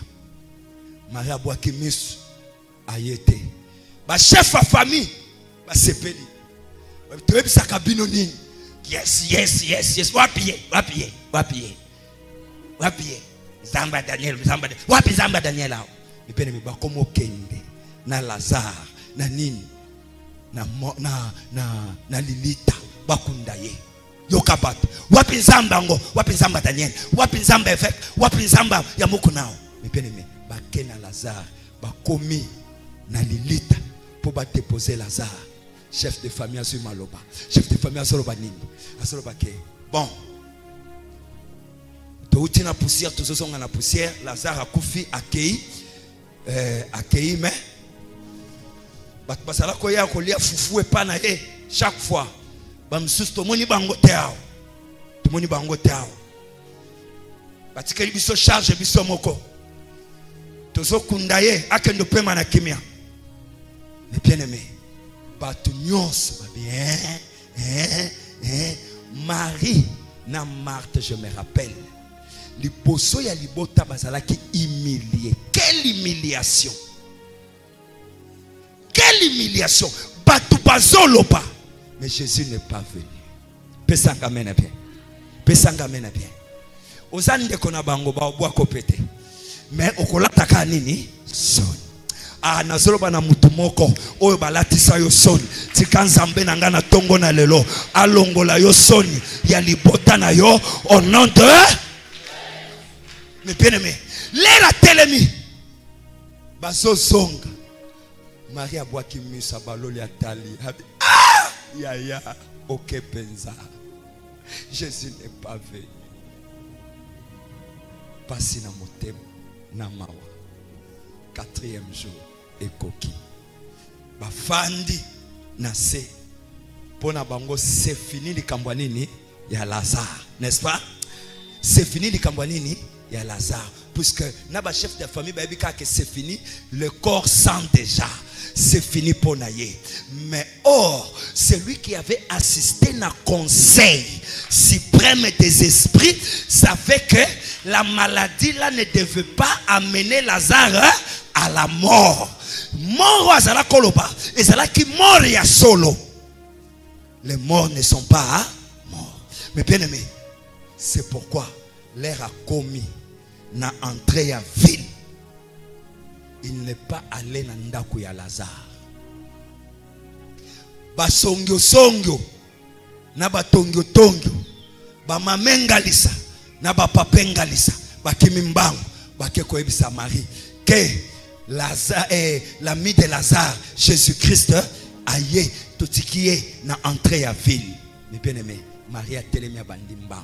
Maria boaki misu ayete. Ba chef à famille ba sepeli ba tebi sakabino nini. Yes wapi Zamba Daniel wapi Zamba Daniel awo mipene mi ba komo kende na Lazare na nini na Lilita bakunda ye yokabato wapi Zamba ngo wapi Zamba Daniel wapi Zamba effect wapi Zamba ya moko nao mipene mi ba kena Lazare ba komi na Lilita pour déposer Lazare. Chef de famille sur Maloba. Chef de famille sur Lobanini. Bon. Tout na poussière, tout ce na poussière. Lazare a koufi accueilli. Accueilli, mais. Basala koya kolia fufu et panae. Chaque fois. Bam sus to moni bango teao. To moni bango teao. Batikeli biso charge biso moko. Tozo kundaye akendo pema na kimia. Mais bien aimé, Batunios, bien, Marie, na Marthe, je me rappelle. Liboso ya libota bazala qui humilié. Quelle humiliation! Quelle humiliation! Batu bazolo pas. Mais Jésus n'est pas venu. Pesanga mena bien. Pesanga mena bien. Ozande kona bango ba obwa kopete. Mais okolata ka nini? Soni. Ah nazoloba na mutu moko oyo balatisa yo soni tika nzambe na nga na tongo na lelo alongola yo soni ya libota na yo au nom de mais bien aimé lera telemi baso zonga Maria boaki misa baloli atali ah ya ok penza Jésus n'est pas venu pasi na motema na mawa 4e jour ekoki bafandi na se pona bango c'est fini likambo nini ya Lazare, n'est-ce pas? C'est fini likambo nini ya Lazare, puisque na ba chef de famille ba bika que c'est fini, le corps sent déjà c'est fini pour naïe. Mais or celui qui avait assisté na conseil suprême des esprits savait que la maladie là ne devait pas amener Lazare à la mort. Mort azala koloba ezala qui mort ya solo. Les morts ne sont pas morts. Mais bien aimé, c'est pourquoi l'air a commis na entrée à ville. Il n'est pas allé na ndaku ya Lazare. Ba songyo na ba tongyo ba mamengalisa na ba papengalisa ba kimimbango ba keko ebisa Marie que Lazare, l'ami de Lazare, Jésus-Christ, aïe, tout ce qui est na entrée à ville. Mais bien aimé, Marie a télémia bandimba.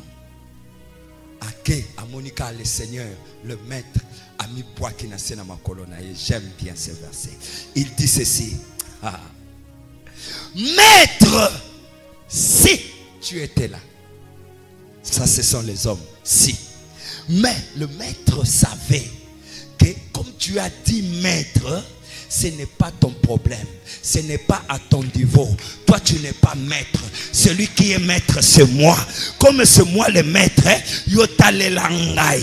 Ake, à Monica, le Seigneur, le Maître, a mis poids qui n'a pas ma colonne. Et j'aime bien ce verset. Il dit ceci. Ah. Maître, si tu étais là. Ça, ce sont les hommes. Si. Mais le Maître savait que comme tu as dit maître, ce n'est pas ton problème, ce n'est pas à ton niveau. Toi tu n'es pas maître, celui qui est maître c'est moi. Comme c'est moi le maître, yo tale langai.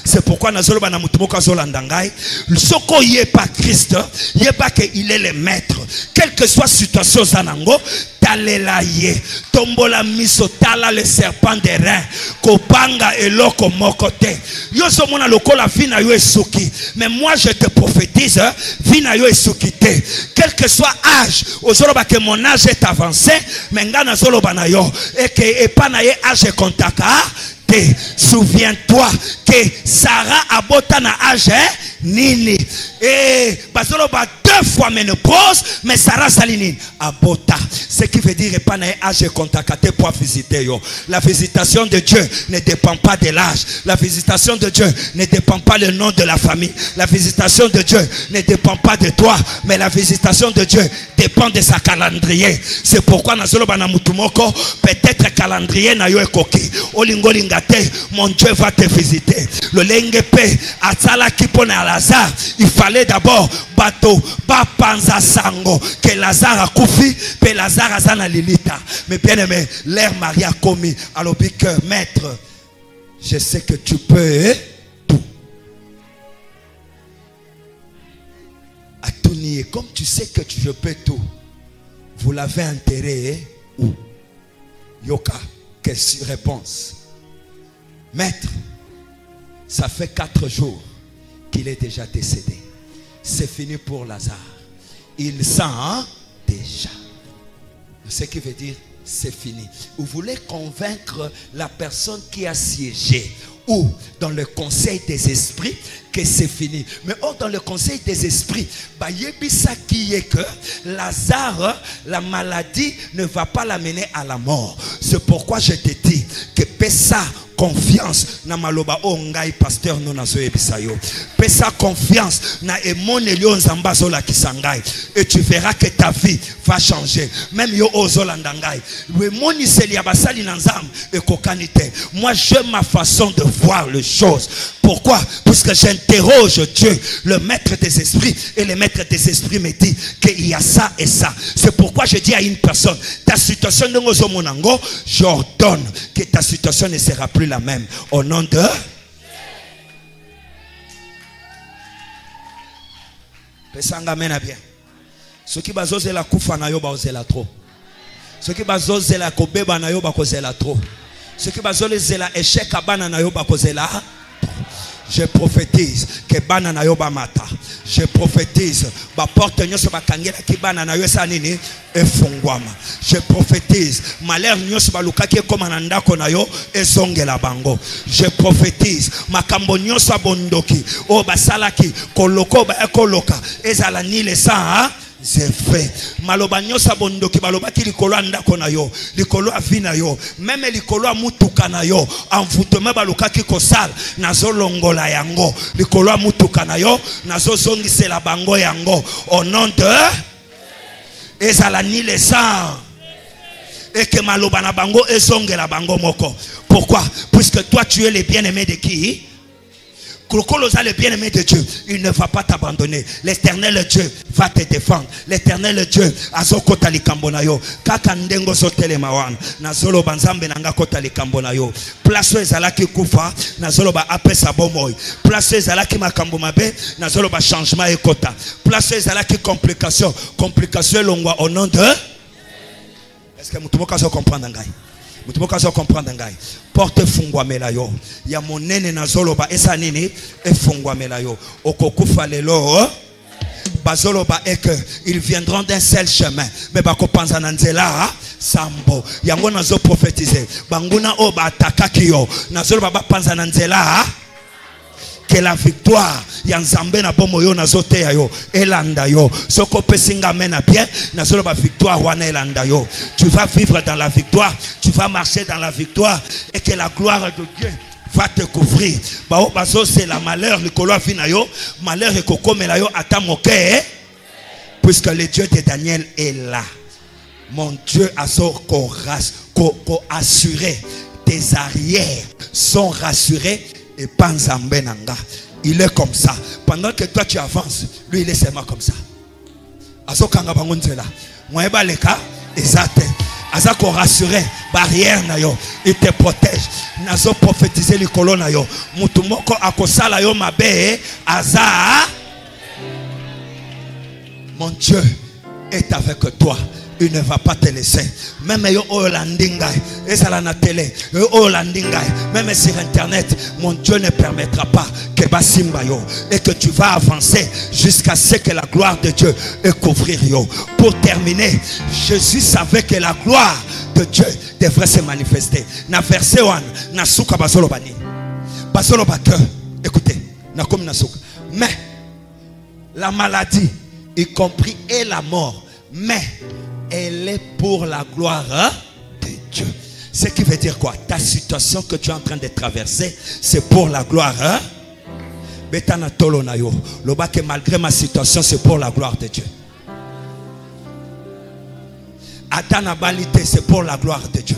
C'est pourquoi nazoloba na mutumoko zolandangai. Soko yé pas Christ, yé pas que il est le maître. Quelle que soit situation zanango, talela yé. Tombola miso tala le serpent des reins. Kopanga eloko mokote. Yo somona lokola vina yo esuki. Mais moi je te prophétise, vina yo esuki te. Quel que soit âge, ozoloba que mon âge est avancé, mais nga nazoloba na yo et que epana ye âge kontaka. visiter. Souviens-toi que Sarah a bota na âge nini. Et bazoloba 2 fois ménopause, mais Sarah salinine a bota. Ce qui veut dire pas na âge contacté pour visiter yo. La visitation de Dieu ne dépend pas de l'âge. La visitation de Dieu ne dépend pas le nom de la famille. La visitation de Dieu ne dépend pas de toi, mais la visitation de Dieu dépend de sa calendrier. C'est pourquoi nazoloba na mutumoko peut-être calendrier na yo ekoki. Olingo lingate, mon Dieu va te visiter. Le lengepe atsala kipona Lazare, il fallait d'abord bateau ba panza sango que Lazare a koufi pe Lazare azana lilita. Mais bien aimé, l'air Marie a commis à l'obique maître. Je sais que tu peux tout. À tout nier, comme tu sais que je peux tout. Vous l'avez enterré où? Yoka, quelle réponse? Maître, ça fait 4 jours qu'il est déjà décédé. C'est fini pour Lazare. Il sent déjà. Ce qui veut dire c'est fini. Vous voulez convaincre la personne qui a siégé ou dans le conseil des esprits que c'est fini. Mais or dans le conseil des esprits, ça qui est que Lazare, la maladie ne va pas l'amener à la mort. C'est pourquoi je te dis que Pessa confiance na maloba ongai pasteur non azo ebisayo. Pessa confiance na emone lio nzamba zola kisangai et tu verras que ta vie va changer. Même yo ozolanda ngai. We moni seli abasali na nzam e kokanite. Moi j'aime ma façon de voir les choses. Pourquoi? Parce que j'interroge Dieu, le maître des esprits, et le maître des esprits me dit qu'il y a ça et ça. C'est pourquoi je dis à une personne, ta situation de Mozomonango, j'ordonne que ta situation ne sera plus la même. Au nom de... Pesanga mena bien. Ce qui bazoze la koufa na yo ba ozela trop. Ce qui bazoze la kobeba na yo ba kozela trop. Ce qui bazoze la échec abana na yo ba kozela. Je prophétise que banana yoba mata. Je prophétise ba porte nyoso ba kangela ki banana yo sanini efungwama. Je prophétise malheur nyoso ba lukaki koma na ndako na yo ezongela bango. Je prophétise makambo nyoso bondoki o basalaki koloko ba ekoloka ezala ni le sang c'est fait. Maloba nyosa bondoki baloba ki likolo andako na yo, likolo avina yo, même likolo mutuka na yo, envoûtement baluka ki kosal nazo longola yango, likolo mutuka na yo, nazo zongisela bango yango au nom de ezala ni le sang. Et que maloba na bango ezongela bango moko. Pourquoi? Puisque toi tu es le bien-aimé de qui? Le bien-aimé de Dieu, il ne va pas t'abandonner. L'éternel Dieu va te défendre. L'éternel Dieu azokota likambonayo kaka ndengo sotele mawan nazolo banzambe nanga kota likambonayo place ezalaki kufa nazolo ba apesa bomoy place ezalaki makambo mabe nazolo ba changement ekota place ezalaki complication longwa au nom de... Est-ce que mutumoka so comprendre ngai? Mutumoka so comprendre ngai? Porte fungwa melayo ya monene nazoloba esa nini efungwa melayo okokufa lelo bazoloba et que ils viendront d'un seul chemin mais bako panza na nzela sambo yango nazo prophétiser banguna o ba atakaki yo nazoloba ba panza na nzela que la victoire yanzambe na bomo yo nazote ya yo elanda yo soko pesinga mena bien nazolo ba victoire wana elanda yo. Tu vas vivre dans la victoire, tu vas marcher dans la victoire et que la gloire de Dieu va te couvrir. Bao bazo c'est la malheur likolo afina yo malheur e kokomela yo ata moke puisque le Dieu de Daniel est là. Mon Dieu a son assuré, tes arrières sont rassurés. Et Panzambe Nanga, il est comme ça. Pendant que toi tu avances, lui il est seulement comme ça. Azokanga bangonzela. Moeba leka ezate. Azako rassuré barrière na yo, il te protège. Nazo prophétiser likolo na yo. Mutu moko akosala yo mabe aza. Mon Dieu est avec toi. Il ne va pas te laisser. Même na télé, même sur internet, mon Dieu ne permettra pas que basimba yo et que tu vas avancer jusqu'à ce que la gloire de Dieu est couvrir yo. Pour terminer, Jésus savait que la gloire de Dieu devrait se manifester. Na verset 1, na suka bazolo bani. Bazolo bake. Écoutez, na comme na suka. Mais la maladie, y compris et la mort, mais elle est pour la gloire de Dieu. Ce qui veut dire quoi? Ta situation que tu es en train de traverser, c'est pour la gloire. Betana tolo na yo. Loba que malgré ma situation, c'est pour la gloire de Dieu. Atana balite, c'est pour la gloire de Dieu.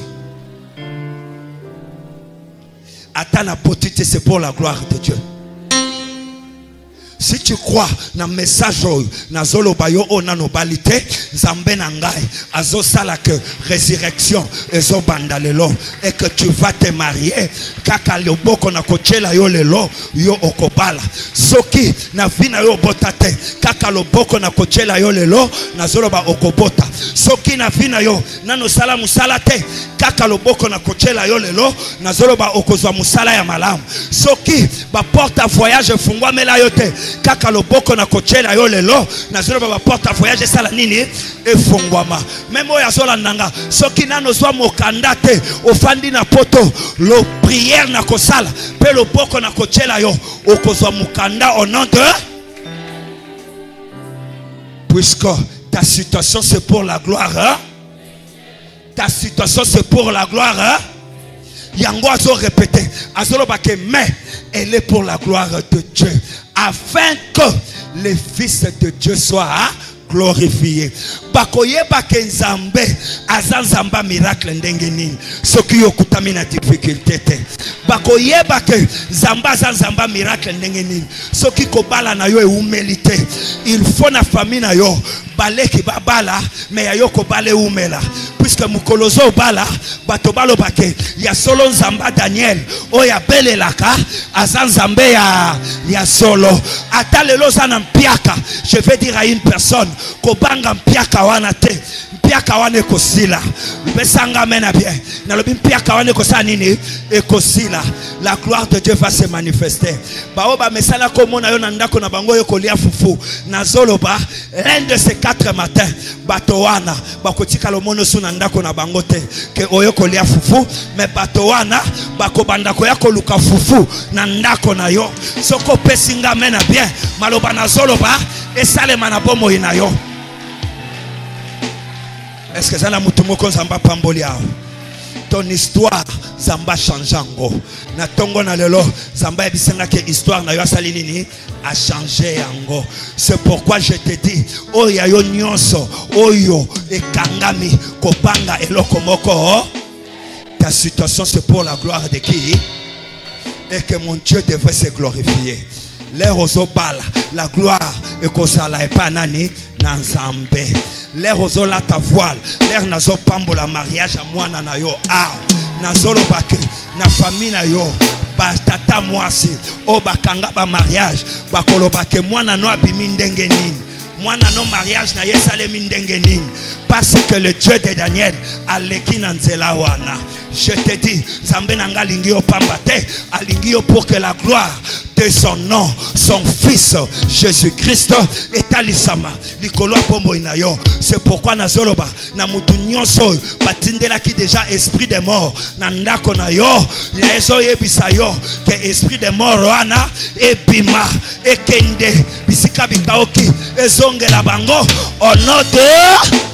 Atana potite, c'est pour la gloire de Dieu. Si tu crois dans le message na zolo bayo o na nobalité nzambe na ngai azo sala que résurrection ezo banda lelo et que tu vas te marier kaka loboko na kochela yo lelo yo okobala soki na vina yo botate kaka loboko na kochela yo lelo na zolo ba okobota soki na vina yo nano sala musala te kaka loboko na kochela yo lelo na zolo ba okozwa musala ya malamu soki ba porte voyage fungwa mela yo te kaka loboko na kochela yo lelo na zolo ba porte voyage sala nini efungwama même oya zola nanga soki nano zwa mokanda te ofandi na poto lo prière na kosala pe loboko na kochela yo okozwa mokanda au nom de puisque ta situation c'est pour la gloire ta situation c'est pour la gloire yango azo répéter azolo bake mais elle est pour la gloire de Dieu afin que les fils de Dieu soient glorifié. Bakoye bakenzambe azanzamba miracle ndenge nini soki yokutami na difficulté te. Bakoye bake zamba zanzamba miracle ndenge nini soki kobala na yo humilité. Il faut na famille na yo baleki babala mais ya yo kobale umela puisque mukolozo bala bato balo bake ya solo nzamba Daniel oya belelaka azanzambe ya solo atalelo zana mpiaka. Je vais dire à une personne kobanga mpiaka wana te mpiaka wana ekosila besanga mena bien na lobi mpiaka wana ekosala nini ekosila. La gloire de Dieu va se manifester. Baoba mesala komona yo na ndako na bango yo kolia fufu na zoloba l'un de ces 4 matins bato wana bakotika lomono su na ndako na bango te ke oyo kolia fufu mais bato wana bakobanda ko ya koluka fufu na ndako na yo soko pesinga mena bien maloba na zoloba esalema na bomo ina yo. Est-ce que ça la mutumoko zamba pamboli ao ton histoire zamba changeango na tongo na lelo zamba ebisenga ke histoire na yo asali nini a changé yango. C'est pourquoi je te dis oya yo nyonso oyo ekangami kopanga eloko moko ta situation c'est pour la gloire de qui et que mon Dieu devrait se glorifier. L'air aux obala la gloire et kosala epanani na nzambe. L'air aux la ta voile l'air nazo pambo la mariage à moi na yo ah nazolo bake na famille na yo ba tata mwasi o bakanga ba mariage bakolo bake mwana no abimi ndenge nini mwana no mariage na yesalemi ndenge nini parce que le Dieu de Daniel aleki na nzela wana. Je te dis zambe nanga lingi o pamba te alingi o pour que la gloire de son nom son fils Jésus-Christ est alisama likolo pombo inayo. C'est pourquoi nazoloba na mutu nyonso batindela ki déjà esprit de mort na ndako na yo yeso yebisa yo que esprit de mort wana ebima ekende bisika bikaoki ezongela bango au nom de.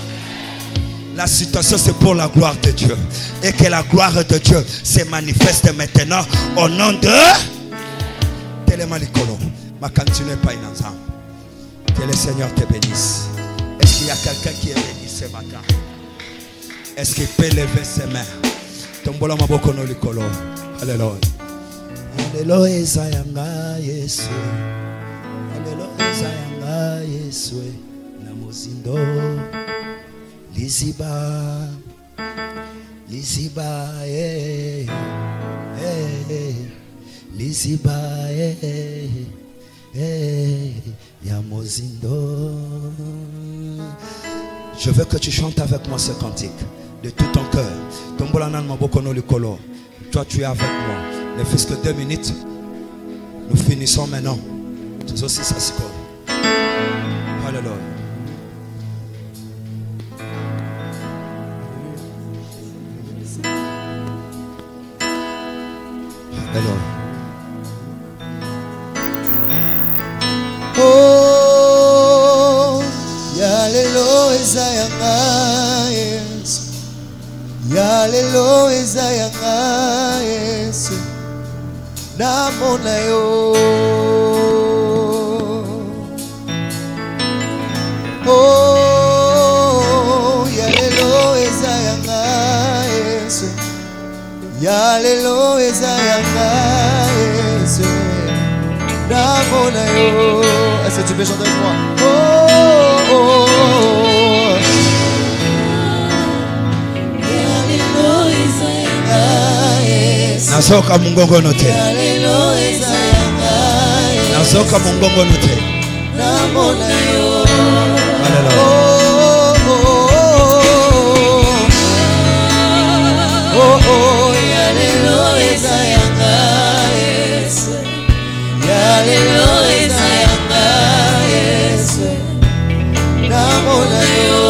La situation c'est pour la gloire de Dieu et que la gloire de Dieu se manifeste maintenant au nom de Telemalikolo. Ma continue pas inensemble. Que le Seigneur te bénisse. Est-ce qu'il y a quelqu'un qui est béni ce matin? Est-ce qu'il peut lever ses mains? Tombola maboko no likolo. Alléluia. Alléluia zayanga Yesu. Alléluia zayanga Yesu. Namozindo. Liziba, Liziba, Liziba, ya mozindo. Je veux que tu chantes avec moi ce cantique de tout ton cœur. Toi, tu es avec moi. Ne fût-ce que 2 minutes. Nous finissons maintenant. C'est aussi ça, c'est quoi? Alléluia. Alléluia. Oh, yalelo ezayanga Yesu, yalelo ezayanga Yesu, namona yo. Oh, yalelo ezayanga Yesu, yalelo ezayanga Yesu, namona yo. Est-ce que tu peux chanter avec moi? Oh, oh, oh. Yalelo ezayanga Yesu, nasoka mungongo note. yalelo ezayanga Yesu, Nasoka mungongo note. namona yo. Alléluia. Oh, oh, yalelo ezayanga Yesu, yalelo ezayanga Yesu, namona yo.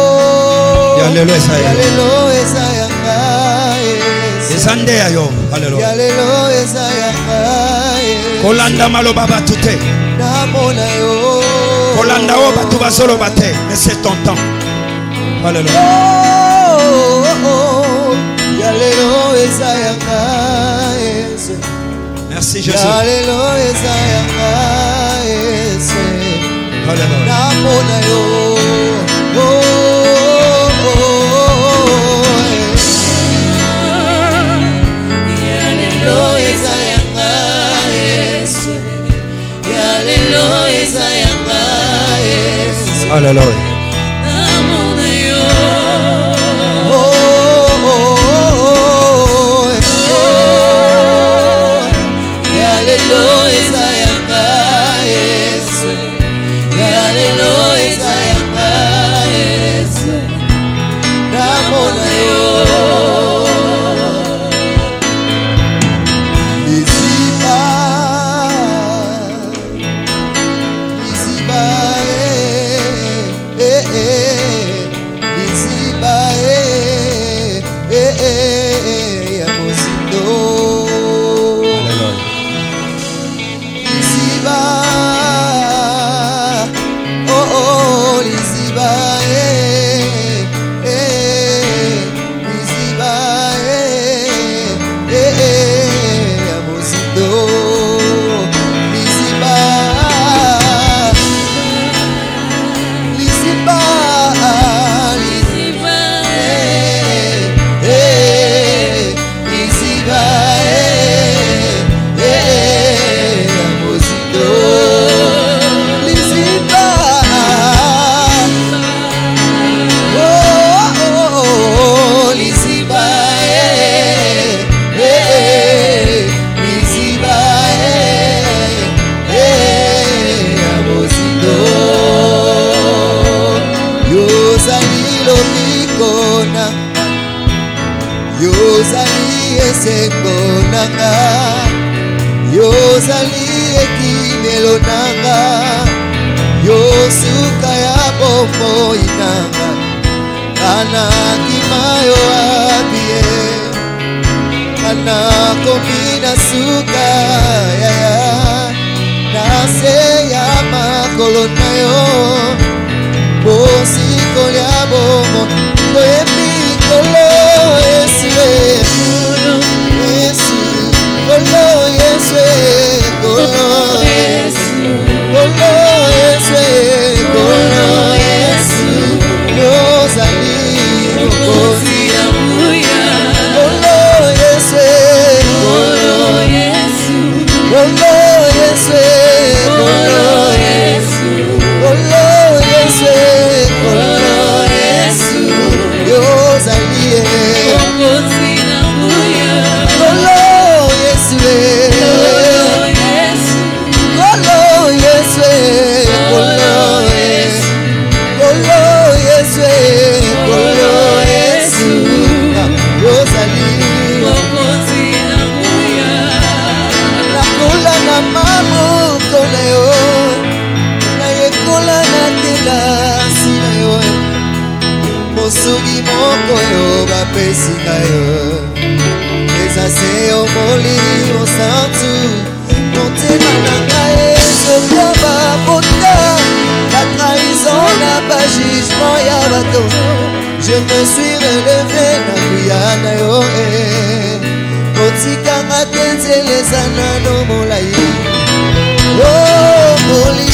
Oh, Yalelo ezayanga. yalelo ezayanga Yesu, Ezande yo. Alléluia. yalelo ezayanga Yesu, Kolanda maloba batute. namona yo. Kolanda o batu basolo bate. Mais c'est ton temps. Alléluia. Oh, oh, oh, yalelo ezayanga Yesu, Merci Jésus. yalelo ezayanga Yesu, Alléluia. namona yo. Oh, oh, oh, yalelo ezayanga Yesu, yalelo ezayanga Yesu, Alléluia. namona yo. Oh, oh, oh, yalelo ezayanga Yesu, yalelo ezayanga Yesu, namona yo. Liziba, liziba, liziba, ya mozindo. Alléluia. Liziba, oh oh, liziba, liziba, ya mozindo. Liziba, liziba, liziba, liziba, ya mozindo. Liziba, oh, oh, oh, liziba, liziba, ya mozindo. Yozali lobiko nanga, yozali esengo nanga, yozali ekimelo nanga, yosuka ya bomoi nanga, kana kimayo abie, kana kombina suka yaya, nase ya makolo na yo, bosiko ya bomo, toyebi kolo Yesu, Yesu, kolo Yesu, kolo Yesu, kolo Yesu, kolo Yesu, yozali mokozi ya muya, kolo Yesu, kolo Yesu, kolo Yesu, kolo Yesu, kolo Yesu, kolo Yesu, yozali mokozi ya muya, kolo Yesu, kolo Yesu, kolo suis relevé na kuyana yo otikanga tenzele sana no molai oh